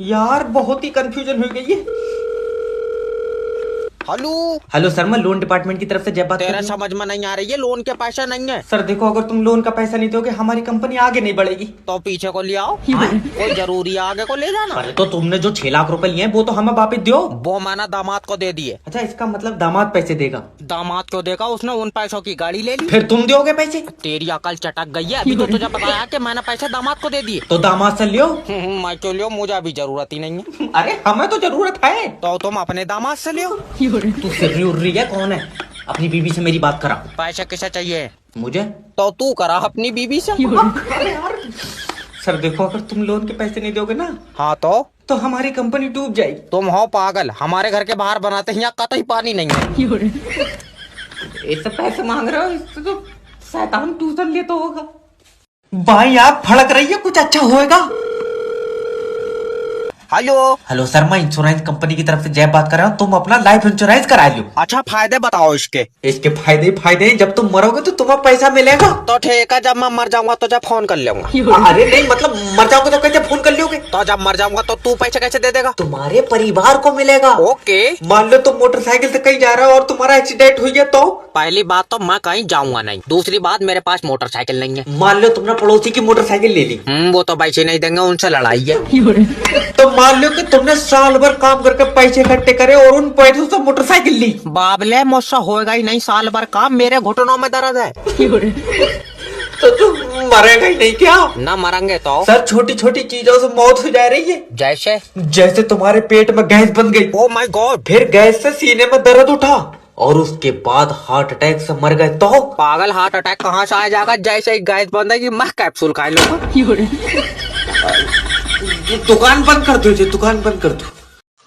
यार बहुत ही कंफ्यूजन हो गई है। हेलो हेलो सर, मैं लोन डिपार्टमेंट की तरफ से जब बात कर तेरा रही हूँ। समझ में नहीं आ रही है, लोन के पैसा नहीं है सर देखो, अगर तुम लोन का पैसा नहीं दोगे हमारी कंपनी आगे नहीं बढ़ेगी। तो पीछे को ले आओ। कोई जरूरी है आगे को ले जाना? अरे तो तुमने जो 6 लाख रुपए लिए हैं वो तो हमें वापस दो। वो मैंने दामाद को दे दिए। अच्छा, इसका मतलब दामाद पैसे देगा। दामाद को देगा, उसने उन पैसों की गाड़ी ले ली। फिर तुम दोगे पैसे? तेरी अकल चटक गई है, अभी तो तुझे बताया कि मैंने पैसे दामाद को दे दिए। तो दामाद से लियो। मैं क्यों लियो, मुझे अभी जरूरत ही नहीं है। अरे हमें तो जरूरत है। तो तुम अपने दामाद से लियो। तू सिर्री उर्री है, कौन है? अपनी बीवी से मेरी बात करा। पैसे किसे चाहिए? मुझे। तो तू करा अपनी बीवी से। अरे यार सर देखो, अगर तुम लोन के पैसे नहीं दोगे ना हाँ तो हमारी कंपनी डूब जाएगी। तुम हो पागल, हमारे घर के बाहर बनाते हैं, यहाँ कतई पानी नहीं है। ऐसे पैसे मांग रहे हो, इससे तो शैतान ट्यूशन लिए तो होगा। भाई आप भड़क रही है, कुछ अच्छा होएगा। हेलो हेलो सर, मैं इंश्योरेंस कंपनी की तरफ से जय बात कर रहा हूँ। तुम अपना लाइफ इंश्योरेंस करा लो। अच्छा, फायदे बताओ इसके। इसके फायदे ही फायदे हैं, जब तुम मरोगे तो तुम्हें पैसा मिलेगा। तो ठीक है, जब मैं मर जाऊंगा तो जब फोन कर लूंगा। अरे नहीं, मतलब मर जाओगे तो कैसे फोन कर लोगे? तो जब मर जाऊंगा तो तू पैसे कैसे दे देगा? तुम्हारे परिवार को मिलेगा। ओके। मान लो तुम मोटरसाइकिल से कहीं जा रहे हो और तुम्हारा एक्सीडेंट हुई है तो? पहली बात तो मैं कहीं जाऊंगा नहीं, दूसरी बात मेरे पास मोटरसाइकिल नहीं है। मान लो तुमने पड़ोसी की मोटरसाइकिल ले ली। वो तो पैसे नहीं देंगे, उनसे लड़ाई है। तो मान लो कि तुमने साल भर काम करके पैसे इकट्ठे करे और उन पैसों से मोटरसाइकिल ली। बाबले, मुझसे होएगा ही नहीं साल भर काम, मेरे घुटनों में दर्द है। तो तुम मरेगा ही नहीं क्या? ना मरेंगे तो? सर छोटी छोटी चीजों से मौत हो जा रही है। जैसे? जैसे तुम्हारे पेट में गैस बन गई। Oh my God. फिर गैस से सीने में दर्द उठा और उसके बाद हार्ट अटैक से मर गए तो? पागल, हार्ट अटैक कहाँ से आ जाएगा? जैसे ही गैस बंदेगी मैं कैप्सूल खा लूंगा। दुकान बंद कर दो, दुकान बंद कर दो।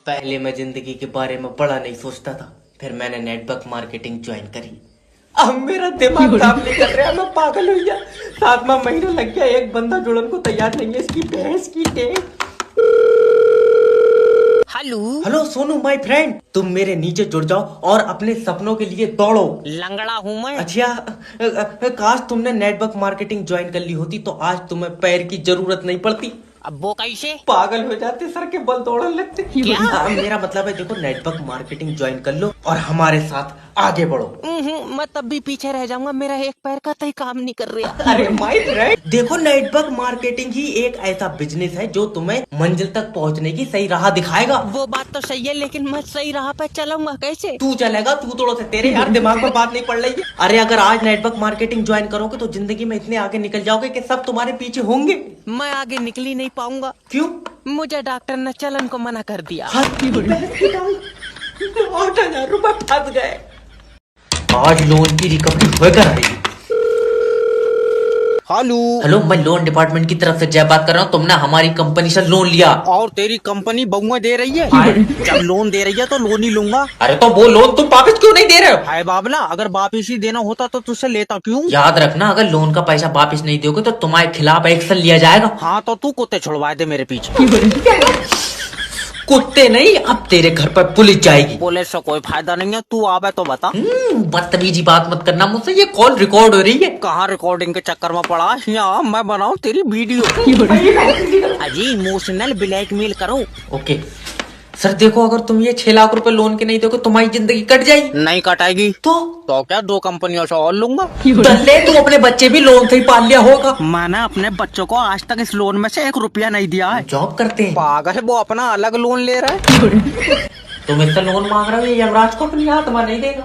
पहले मैं जिंदगी के बारे में बड़ा नहीं सोचता था, फिर मैंने नेटवर्क मार्केटिंग ज्वाइन करी। अब मेरा दिमाग काम नहीं कर रहा, मैं पागल हो गया। 7वां महीना लग गया, एक बंदा जुड़न को तैयार नहीं है। इसकी भैंस की टेक। Hello hello Sonu my friend, तुम मेरे नीचे जुड़ जाओ और अपने सपनों के लिए दौड़ो। लंगड़ा हूँ मैं। अच्छा, काश तुमने नेटवर्क मार्केटिंग ज्वाइन कर ली होती तो आज तुम्हें पैर की जरूरत नहीं पड़ती। अब वो कैसे? पागल हो जाते, सर के बल दौड़ने लगते। क्या? मेरा मतलब है, देखो नेटवर्क मार्केटिंग ज्वाइन कर लो और हमारे साथ आगे बढ़ो। मैं तब भी पीछे रह जाऊंगा, मेरा एक पैर का तय काम नहीं कर रहा। अरे माय फ्रेंड, देखो नेटवर्क मार्केटिंग ही एक ऐसा बिजनेस है जो तुम्हें मंजिल तक पहुंचने की सही राह दिखाएगा। वो बात तो सही है, लेकिन मैं सही राह पे चलूंगा कैसे? तू चलेगा, तू तोड़ो से तेरे यार दिमाग में बात नहीं पड़ रही है। अरे अगर आज नेटवर्क मार्केटिंग ज्वाइन करोगे तो जिंदगी में इतने आगे निकल जाओगे कि सब तुम्हारे पीछे होंगे। मैं आगे निकल ही नहीं पाऊंगा। क्यों? मुझे डॉक्टर ने चलन को मना कर दिया। 8,000 रुपए फंस गए। आज लोन की रिकवरी होकर आएगी। हेलो, मैं लोन डिपार्टमेंट की तरफ से जय बात कर रहा हूँ। तुमने हमारी कंपनी से लोन लिया और तेरी कंपनी बहुएं दे रही है। जब लोन दे रही है तो लोन ही लूंगा। अरे तो वो लोन तुम वापस क्यों नहीं दे रहे हो? हाय बाबला, अगर वापिस ही देना होता तो तुझसे लेता क्यों? याद रखना, अगर लोन का पैसा वापस नहीं दोगे तो तुम्हारे खिलाफ एक्शन लिया जाएगा। हाँ तो तू कुत्ते छुड़वा दे मेरे पीछे। कुत्ते नहीं, अब तेरे घर पर पुलिस जाएगी। पुलिस से कोई फायदा नहीं है, तू आवे तो बता। बदतमीजी बात मत करना मुझसे, ये कॉल रिकॉर्ड हो रही है। कहाँ रिकॉर्डिंग के चक्कर में पड़ा? यहाँ मैं बनाऊँ तेरी वीडियो। अजी इमोशनल ब्लैकमेल करो। ओके सर, देखो अगर तुम ये 6 लाख रुपए लोन के नहीं दोगे तुम्हारी जिंदगी कट जाएगी। नहीं कटाएगी तो क्या 2 कंपनियों से और लूंगा? दल्ले, तू अपने बच्चे भी लोन से ही पाल लिया होगा। मैंने अपने बच्चों को आज तक इस लोन में से 1 रुपया नहीं दिया है। जॉब करते हैं। पागल है, वो अपना अलग लोन ले रहा है। तुम इससे लोन मांग रहे हो, ये यमराज को अपनी आत्मा नहीं देगा।